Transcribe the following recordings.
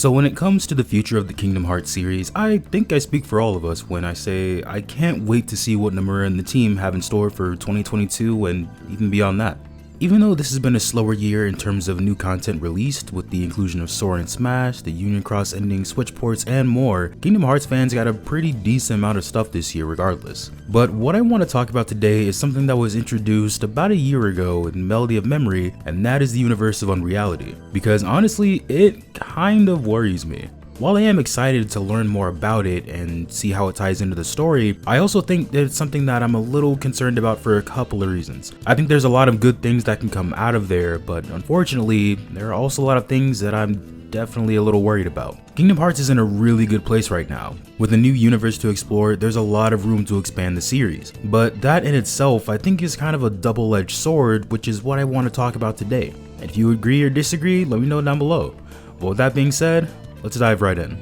So when it comes to the future of the Kingdom Hearts series, I think I speak for all of us when I say I can't wait to see what Nomura and the team have in store for 2022 and even beyond that. Even though this has been a slower year in terms of new content released, with the inclusion of Sora and Smash, the Union Cross ending, Switch ports, and more, Kingdom Hearts fans got a pretty decent amount of stuff this year regardless. But what I want to talk about today is something that was introduced about a year ago in Melody of Memory, and that is the universe of Unreality. Because honestly, it kind of worries me. While I am excited to learn more about it and see how it ties into the story, I also think that it's something that I'm a little concerned about for a couple of reasons. I think there's a lot of good things that can come out of there, but unfortunately, there are also a lot of things that I'm definitely a little worried about. Kingdom Hearts is in a really good place right now. With a new universe to explore, there's a lot of room to expand the series. But that in itself, I think is kind of a double-edged sword, which is what I want to talk about today. And if you agree or disagree, let me know down below. But with that being said, let's dive right in.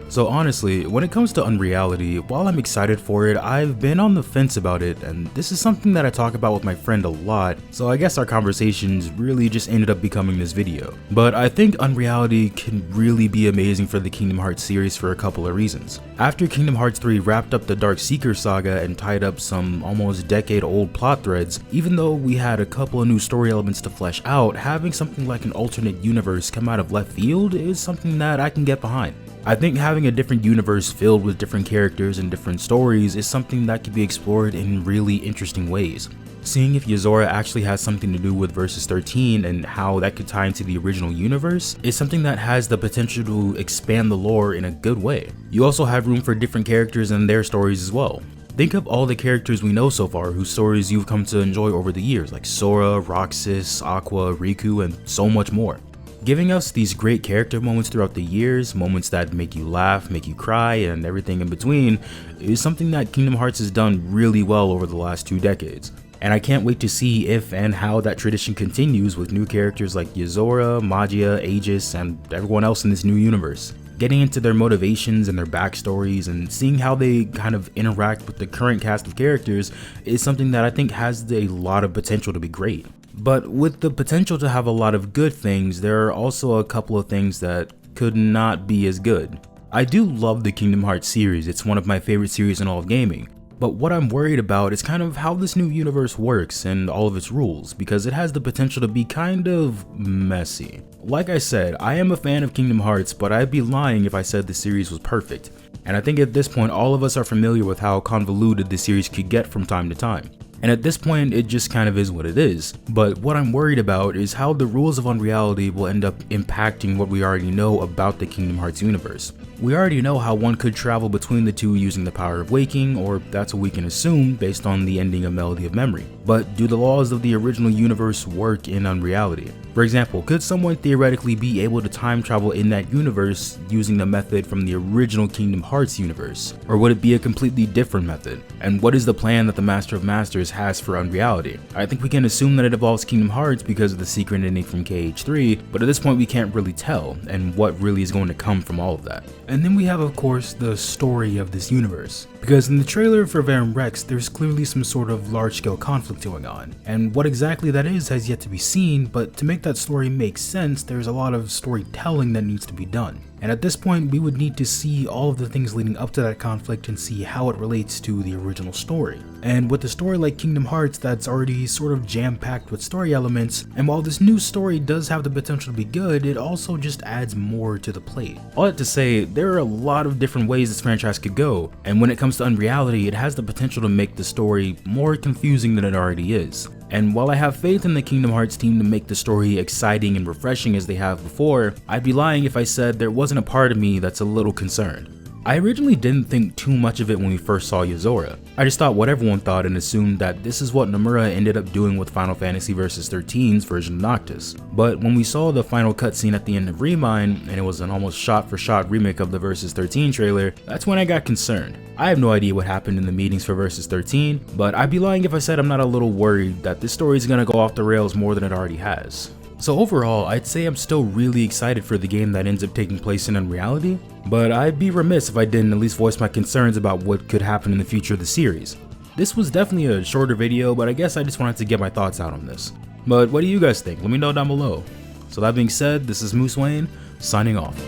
So honestly, when it comes to Unreality, while I'm excited for it, I've been on the fence about it, and this is something that I talk about with my friend a lot, so I guess our conversations really just ended up becoming this video. But I think Unreality can really be amazing for the Kingdom Hearts series for a couple of reasons. After Kingdom Hearts 3 wrapped up the Dark Seeker saga and tied up some almost decade-old plot threads, even though we had a couple of new story elements to flesh out, having something like an alternate universe come out of left field is something that I can get behind. I think having a different universe filled with different characters and different stories is something that can be explored in really interesting ways. Seeing if Yozora actually has something to do with Versus 13 and how that could tie into the original universe is something that has the potential to expand the lore in a good way. You also have room for different characters and their stories as well. Think of all the characters we know so far whose stories you've come to enjoy over the years, like Sora, Roxas, Aqua, Riku, and so much more. Giving us these great character moments throughout the years, moments that make you laugh, make you cry, and everything in between, is something that Kingdom Hearts has done really well over the last 2 decades. And I can't wait to see if and how that tradition continues with new characters like Yozora, Magia, Aegis, and everyone else in this new universe. Getting into their motivations and their backstories and seeing how they kind of interact with the current cast of characters is something that I think has a lot of potential to be great. But with the potential to have a lot of good things, there are also a couple of things that could not be as good. I do love the Kingdom Hearts series, it's one of my favorite series in all of gaming. But what I'm worried about is kind of how this new universe works and all of its rules, because it has the potential to be kind of messy. Like I said, I am a fan of Kingdom Hearts, but I'd be lying if I said the series was perfect. And I think at this point all of us are familiar with how convoluted the series could get from time to time. And at this point, it just kind of is what it is. But what I'm worried about is how the rules of Unreality will end up impacting what we already know about the Kingdom Hearts universe. We already know how one could travel between the two using the power of waking, or that's what we can assume based on the ending of Melody of Memory. But do the laws of the original universe work in Unreality? For example, could someone theoretically be able to time travel in that universe using the method from the original Kingdom Hearts universe? Or would it be a completely different method? And what is the plan that the Master of Masters has for Unreality? I think we can assume that it involves Kingdom Hearts because of the secret ending from KH3, but at this point we can't really tell, and what really is going to come from all of that. And then we have, of course, the story of this universe. Because in the trailer for Verum Rex, there's clearly some sort of large-scale conflict going on, and what exactly that is has yet to be seen, but to make that story make sense, there's a lot of storytelling that needs to be done. And at this point, we would need to see all of the things leading up to that conflict and see how it relates to the original story. And with a story like Kingdom Hearts that's already sort of jam-packed with story elements, and while this new story does have the potential to be good, it also just adds more to the plate. All that to say, there are a lot of different ways this franchise could go, and when it comes to Unreality, it has the potential to make the story more confusing than it already is. And while I have faith in the Kingdom Hearts team to make the story exciting and refreshing as they have before, I'd be lying if I said there wasn't a part of me that's a little concerned. I originally didn't think too much of it when we first saw Yozora. I just thought what everyone thought and assumed that this is what Nomura ended up doing with Final Fantasy Versus 13's version of Noctis. But when we saw the final cutscene at the end of Remind, and it was an almost shot-for-shot remake of the Versus 13 trailer, that's when I got concerned. I have no idea what happened in the meetings for Versus 13, but I'd be lying if I said I'm not a little worried that this story is gonna go off the rails more than it already has. So overall, I'd say I'm still really excited for the game that ends up taking place in Unreality, but I'd be remiss if I didn't at least voice my concerns about what could happen in the future of the series. This was definitely a shorter video, but I guess I just wanted to get my thoughts out on this. But what do you guys think? Let me know down below. So that being said, this is Moose Wayne, signing off.